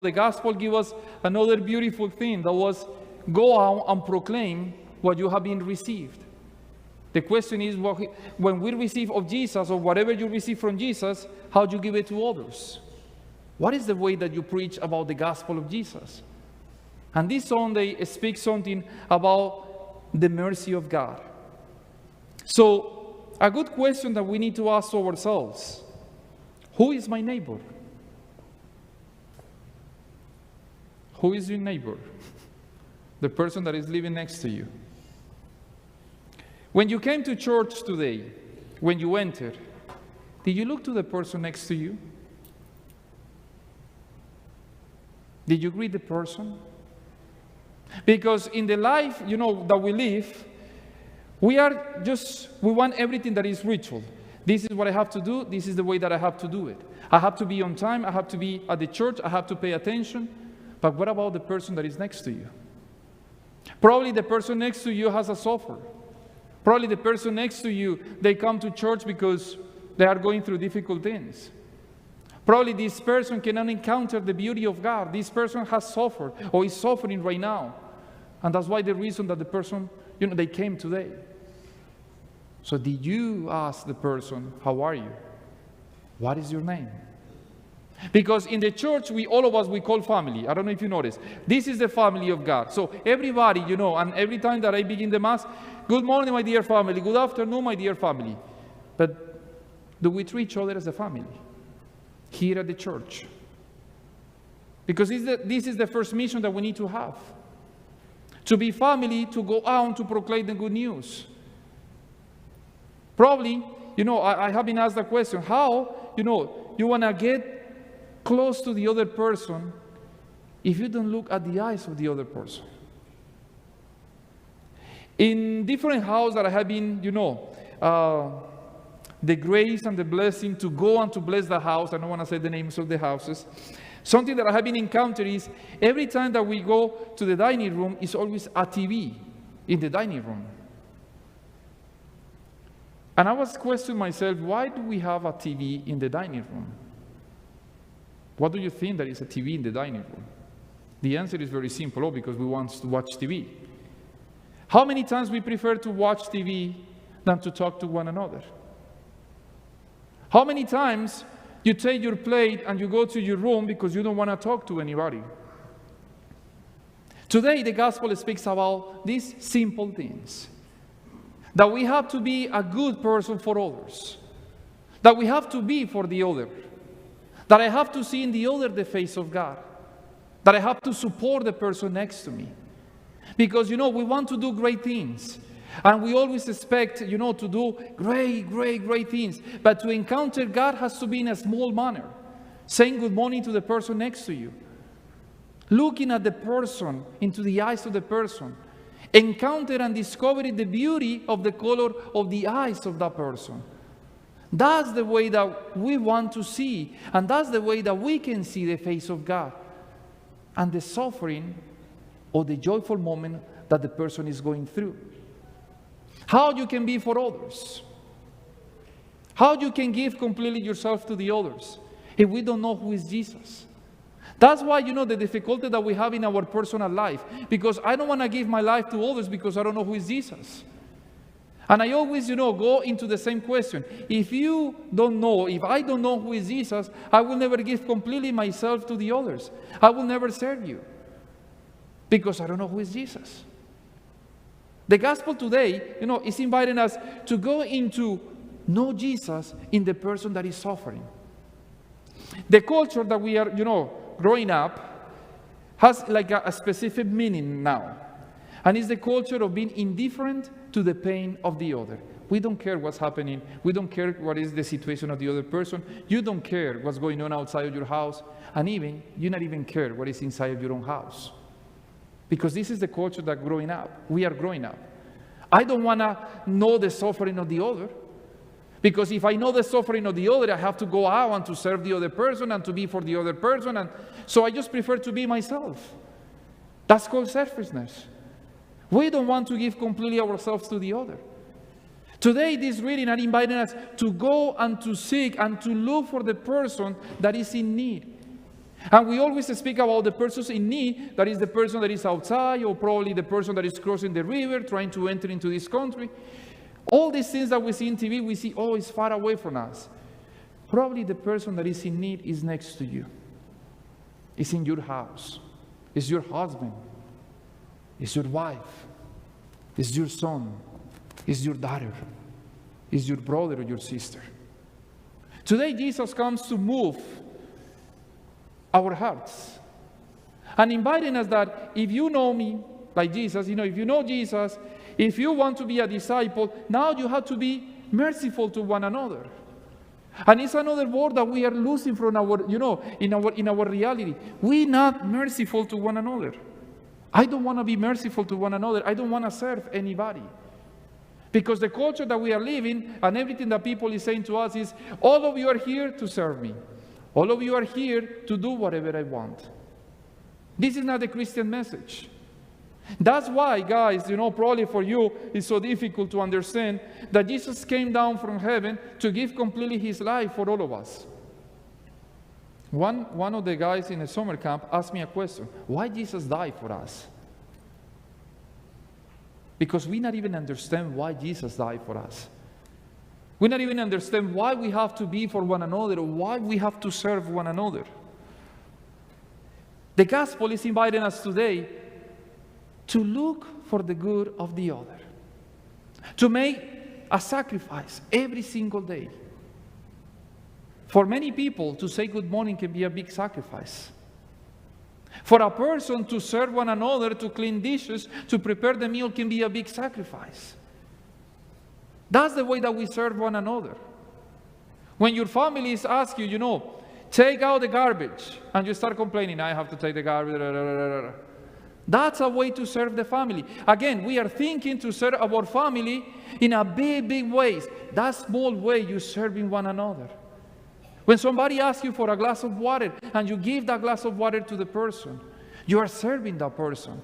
The gospel gives us another beautiful thing, that was, go out and proclaim what you have been received. The question is, when we receive of Jesus, or whatever you receive from Jesus, how do you give it to others? What is the way that you preach about the gospel of Jesus? And this Sunday speaks something about the mercy of God. So, a good question that we need to ask ourselves: who is my neighbor? Who is your neighbor? The person that is living next to you. When you came to church today, when you entered, did you look to the person next to you? Did you greet the person? Because in the life, that we live, we want everything that is ritual. This is what I have to do. This is the way that I have to do it. I have to be on time. I have to be at the church. I have to pay attention. But what about the person that is next to you? Probably the person next to you has a suffer. Probably the person next to you, they come to church because they are going through difficult things. Probably this person cannot encounter the beauty of God. This person has suffered or is suffering right now. And that's why the reason that the person, they came today. So did you ask the person, how are you? What is your name? Because in the church, all of us, we call family. I don't know if you noticed. This is the family of God. So everybody, and every time that I begin the Mass, good morning, my dear family. Good afternoon, my dear family. But do we treat each other as a family here at the church? Because this is the first mission that we need to have. To be family, to go out to proclaim the good news. Probably, I have been asked the question, how, you want to get close to the other person if you don't look at the eyes of the other person? In different houses that I have been, the grace and the blessing to go and to bless the house, I don't want to say the names of the houses. Something that I have been encountering is every time that we go to the dining room, it's always a TV in the dining room. And I was questioning myself, why do we have a TV in the dining room? What do you think that is a TV in the dining room? The answer is very simple, because we want to watch TV. How many times we prefer to watch TV than to talk to one another? How many times you take your plate and you go to your room because you don't want to talk to anybody? Today, the gospel speaks about these simple things. That we have to be a good person for others. That we have to be for the other. That I have to see in the other the face of God. That I have to support the person next to me. Because, we want to do great things. And we always expect, to do great things. But to encounter God has to be in a small manner. Saying good morning to the person next to you. Looking at the person, into the eyes of the person. Encounter and discovering the beauty of the color of the eyes of that person. That's the way that we want to see, and that's the way that we can see the face of God and the suffering or the joyful moment that the person is going through. How you can be for others. How you can give completely yourself to the others if we don't know who is Jesus. That's why, the difficulty that we have in our personal life, because I don't want to give my life to others because I don't know who is Jesus. And I always, go into the same question. If I don't know who is Jesus, I will never give completely myself to the others. I will never serve you. Because I don't know who is Jesus. The gospel today, is inviting us to go into know Jesus in the person that is suffering. The culture that we are, growing up has like a specific meaning now. And it's the culture of being indifferent to the pain of the other. We don't care what's happening. We don't care what is the situation of the other person. You don't care what's going on outside of your house. And even, you not even care what is inside of your own house. Because this is the culture that we are growing up. I don't want to know the suffering of the other. Because if I know the suffering of the other, I have to go out and to serve the other person and to be for the other person. And so I just prefer to be myself. That's called selfishness. We don't want to give completely ourselves to the other. Today, this reading are inviting us to go and to seek and to look for the person that is in need. And we always speak about the persons in need, that is the person that is outside, or probably the person that is crossing the river, trying to enter into this country. All these things that we see in TV, we see, oh, it's far away from us. Probably the person that is in need is next to you. It's in your house. It's your husband. It's your wife. It's your son. It's your daughter. It's your brother or your sister. Today, Jesus comes to move our hearts and inviting us that if you know me, like Jesus, if you know Jesus, if you want to be a disciple, now you have to be merciful to one another. And it's another word that we are losing from our, in our reality. We're not merciful to one another. I don't want to be merciful to one another. I don't want to serve anybody. Because the culture that we are living and everything that people is saying to us is, all of you are here to serve me. All of you are here to do whatever I want. This is not the Christian message. That's why, guys, probably for you, it's so difficult to understand that Jesus came down from heaven to give completely his life for all of us. One of the guys in a summer camp asked me a question. Why Jesus died for us? Because we not even understand why Jesus died for us. We not even understand why we have to be for one another or why we have to serve one another. The gospel is inviting us today to look for the good of the other, to make a sacrifice every single day. For many people, to say good morning can be a big sacrifice. For a person to serve one another, to clean dishes, to prepare the meal can be a big sacrifice. That's the way that we serve one another. When your families ask you, take out the garbage, and you start complaining, I have to take the garbage. That's a way to serve the family. Again, we are thinking to serve our family in a big, big ways. That small way you're serving one another. When somebody asks you for a glass of water and you give that glass of water to the person, you are serving that person.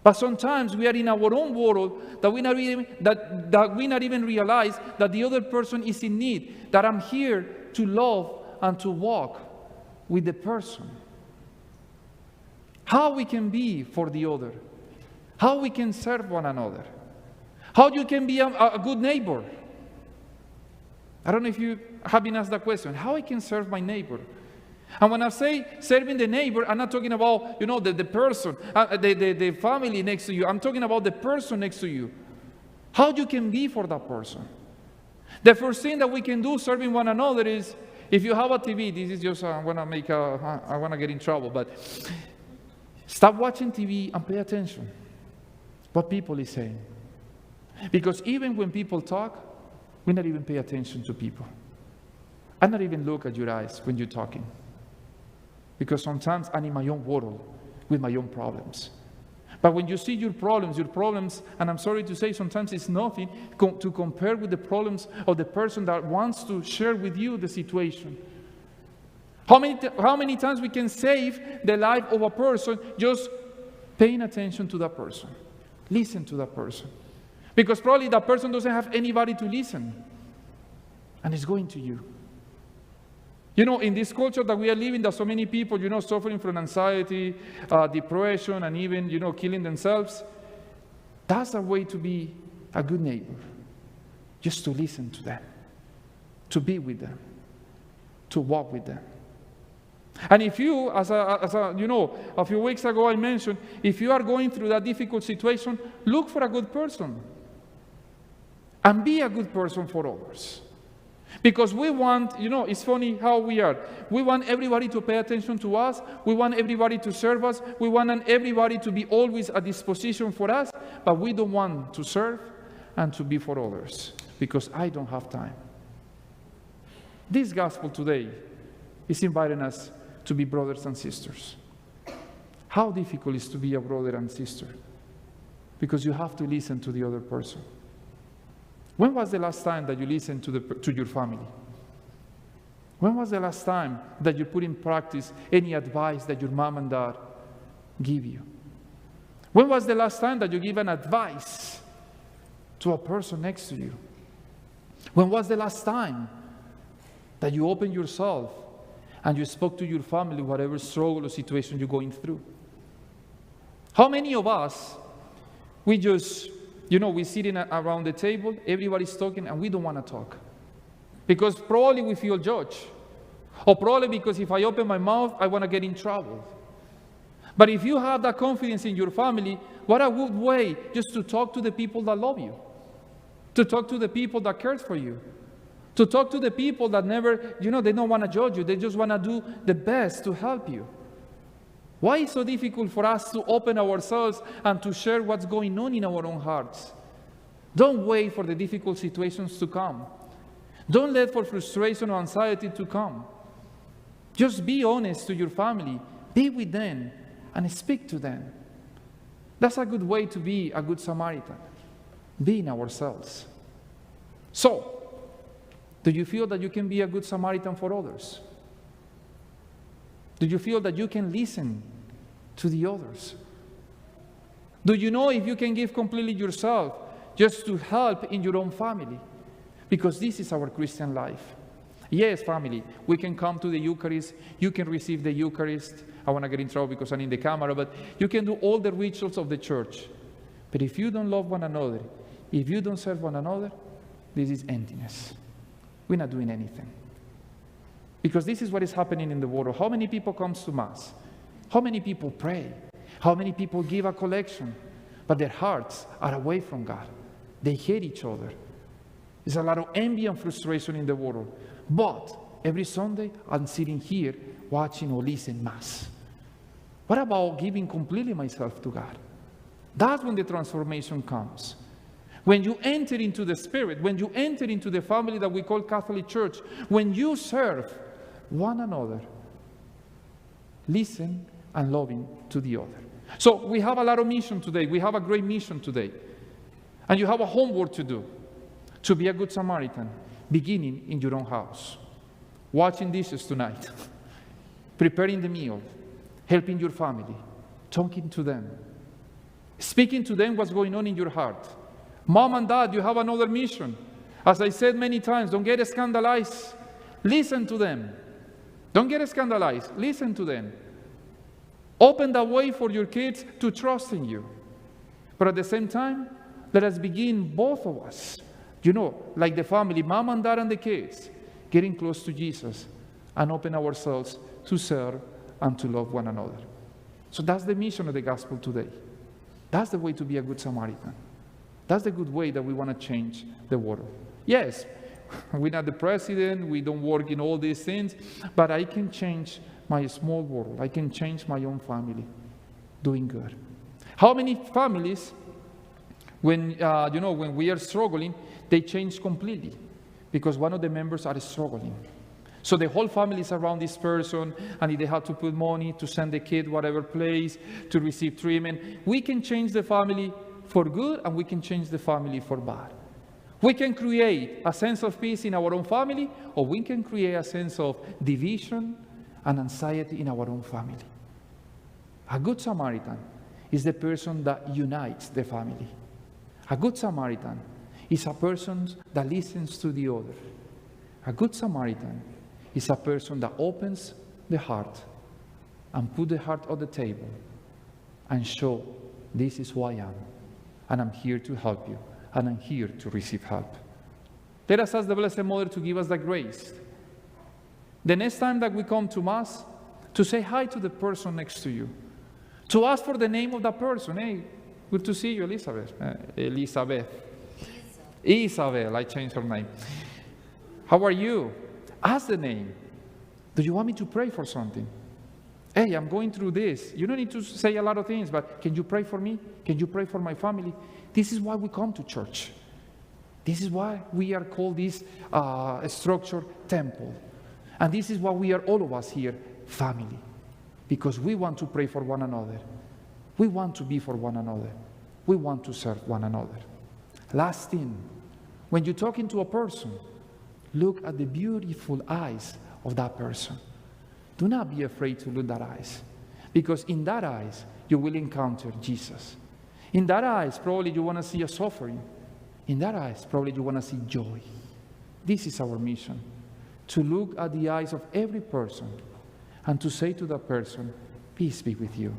But sometimes we are in our own world that we not even realize that the other person is in need, that I'm here to love and to walk with the person. How we can be for the other. How we can serve one another. How you can be a good neighbor. I don't know if you have been asked that question. How I can serve my neighbor? And when I say serving the neighbor, I'm not talking about, the person, the family next to you. I'm talking about the person next to you. How you can be for that person. The first thing that we can do serving one another is, if you have a TV, this is just, I want to get in trouble, but stop watching TV and pay attention what people is saying. Because even when people talk, we not even pay attention to people. I not even look at your eyes when you're talking. Because sometimes I'm in my own world with my own problems. But when you see your problems, and I'm sorry to say, sometimes it's nothing to compare with the problems of the person that wants to share with you the situation. How many times we can save the life of a person just paying attention to that person, listen to that person. Because probably that person doesn't have anybody to listen, and it's going to you. In this culture that we are living, there's so many people, suffering from anxiety, depression, and even, killing themselves. That's a way to be a good neighbor. Just to listen to them, to be with them, to walk with them. And if you, a few weeks ago I mentioned, if you are going through that difficult situation, look for a good person. And be a good person for others. Because we want, it's funny how we are. We want everybody to pay attention to us. We want everybody to serve us. We want everybody to be always at disposition for us. But we don't want to serve and to be for others. Because I don't have time. This gospel today is inviting us to be brothers and sisters. How difficult is to be a brother and sister? Because you have to listen to the other person. When was the last time that you listened to your family? When was the last time that you put in practice any advice that your mom and dad give you? When was the last time that you gave an advice to a person next to you? When was the last time that you opened yourself and you spoke to your family, whatever struggle or situation you're going through? How many of us, we just, we're sitting around the table, everybody's talking, and we don't want to talk? Because probably we feel judged. Or probably because if I open my mouth, I want to get in trouble. But if you have that confidence in your family, what a good way just to talk to the people that love you, to talk to the people that care for you, to talk to the people that never, they don't want to judge you. They just want to do the best to help you. Why is it so difficult for us to open ourselves and to share what's going on in our own hearts? Don't wait for the difficult situations to come. Don't let for frustration or anxiety to come. Just be honest to your family. Be with them and speak to them. That's a good way to be a good Samaritan. Being ourselves. So, do you feel that you can be a good Samaritan for others? Do you feel that you can listen to the others? Do you know if you can give completely yourself just to help in your own family? Because this is our Christian life. Yes, family, we can come to the Eucharist. You can receive the Eucharist. I want to get in trouble because I'm in the camera, but you can do all the rituals of the church. But if you don't love one another, if you don't serve one another, this is emptiness. We're not doing anything. Because this is what is happening in the world. How many people come to Mass? How many people pray? How many people give a collection? But their hearts are away from God. They hate each other. There's a lot of envy and frustration in the world. But every Sunday, I'm sitting here watching or listening Mass. What about giving completely myself to God? That's when the transformation comes. When you enter into the Spirit, when you enter into the family that we call Catholic Church, when you serve one another, listen and loving to the other. So we have a lot of mission today. We have a great mission today. And you have a homework to do, to be a good Samaritan, beginning in your own house. Washing dishes tonight, preparing the meal, helping your family, talking to them, speaking to them what's going on in your heart. Mom and Dad, you have another mission. As I said many times, don't get scandalized. Listen to them. Don't get scandalized. Listen to them. Open the way for your kids to trust in you. But at the same time, let us begin, both of us, like the family, Mom and Dad and the kids, getting close to Jesus and open ourselves to serve and to love one another. So that's the mission of the gospel today. That's the way to be a good Samaritan. That's the good way that we want to change the world. Yes, we're not the president, we don't work in all these things, but I can change my small world. I can change my own family doing good. How many families, when we are struggling, they change completely because one of the members are struggling. So the whole family is around this person, and if they have to put money to send the kid whatever place to receive treatment, we can change the family for good, and we can change the family for bad. We can create a sense of peace in our own family, or we can create a sense of division and anxiety in our own family. A good Samaritan is the person that unites the family. A good Samaritan is a person that listens to the other. A good Samaritan is a person that opens the heart and put the heart on the table and show, this is who I am, and I'm here to help you, and I'm here to receive help. Let us ask the Blessed Mother to give us the grace. The next time that we come to Mass, to say hi to the person next to you, to ask for the name of that person. Hey, good to see you, Elizabeth. Isabel, I changed her name. How are you? Ask the name. Do you want me to pray for something? Hey, I'm going through this. You don't need to say a lot of things, but can you pray for me? Can you pray for my family? This is why we come to church. This is why we are called this structure temple. And this is why we are, all of us here, family. Because we want to pray for one another. We want to be for one another. We want to serve one another. Last thing, when you're talking to a person, look at the beautiful eyes of that person. Do not be afraid to look at that eyes. Because in that eyes, you will encounter Jesus. In that eyes, probably you want to see a suffering. In that eyes, probably you want to see joy. This is our mission. To look at the eyes of every person and to say to that person, peace be with you.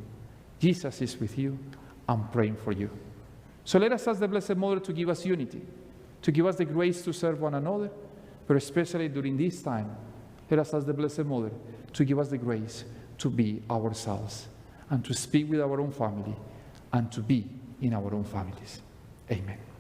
Jesus is with you. I'm praying for you. So let us ask the Blessed Mother to give us unity, to give us the grace to serve one another, but especially during this time, let us ask the Blessed Mother to give us the grace to be ourselves and to speak with our own family and to be in our own families. Amen.